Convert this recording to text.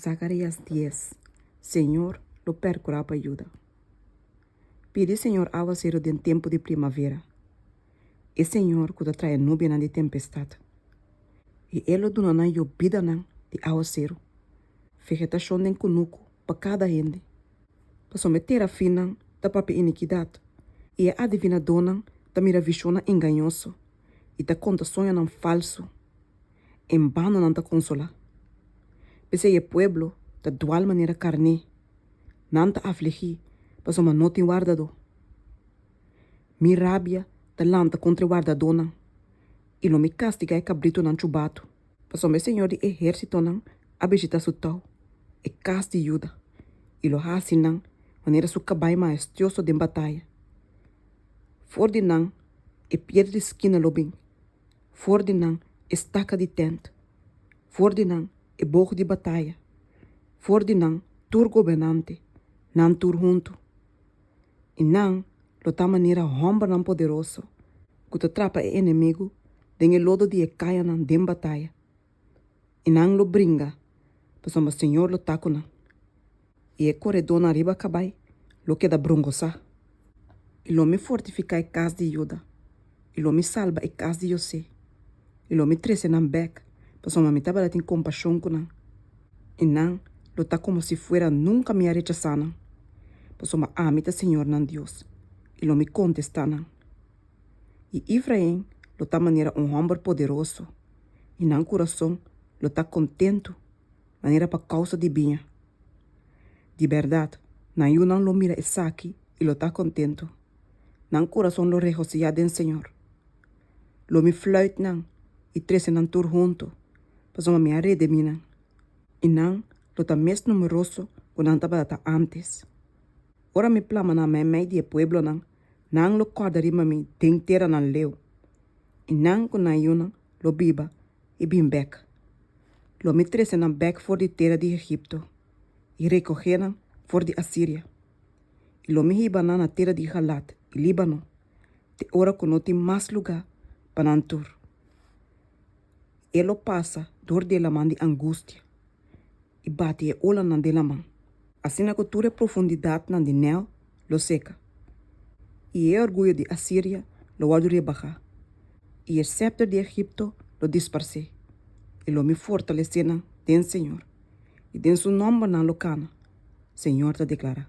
Zacarías 10. Senhor, lo percuraba ayuda. Pide, Senhor, aguacero de tempo de primavera. E Senhor, que trae nube de tempestade. E ele dona na llovida de aguacero. Vegetação den cunuco para cada gente. Para someter a fina da própria iniquidade. E a adivinadora da mira visiona enganhoso. E da conta sonha não falso. Em vano não ta consola. Pese e pueblo da dual maneira carne. Não ta afligir, para soma noti guardado. Mi rabia da lanta contra guardadona. E lo mi castiga e cabrito nan chubato. Para soma senhor de exército nan abejita sutau. E casti yuda. E lo hasi nan maneira su cabai maestioso de batalha. For de nan e piedra de esquina lobing. For de nan estaca de tent. For de nan e bogo de batalha. For de nan tur governante. Nan tur junto. E nan lo ta maneira romba nan poderoso. Que te trapa e inimigo. Den e lodo de e caia nan dem batalha. E nan lo bringa. Pasoma senhor lo taco nan. E corredor na riba cabai. Lo que da brongosa. E lo me fortifica e casa de Yuda. E lo me salva e casa de José. E lo me trece nan back. Pasoma me taba tem compaixão com nan. E nan lo tá como se fuera nunca me rechazana. Pasoma amita senhor nan Deus. E lo me contesta nan. E Efraim lo tá maneira homem poderoso. E nan coração lo tá contento. Maneira pa causa de binha. De verdade, nan eu não lo mira e saque e lo tá contento. Nan coração lo regocija den Senhor. Lo me fluit nan e trece nan tur junto. Pasoma me arrede mina. E nan lo tá mais numeroso quando nan tava data antes. Ora me plama na meio de pueblo nan lo cordarima me dentera nan leu. E nan con nan eu lo biba e bimbek. Lo me trece nan back for de terra de Egipto. E recogeram for de Assíria. E lo me hiba na terra de Galat e Líbano. De ora que não tem mais lugar para nantur. Ele passa dor de la man de angústia. E bate e ola nan de la man. Assim na cultura profundidade nan de nel lo seca. E é orgulho de Assíria lo guardo rebajar. E o scepter de Egipto lo disparce. E lo me fortalecena den Senhor. E den su nome nan lo cana. Senhor te declara.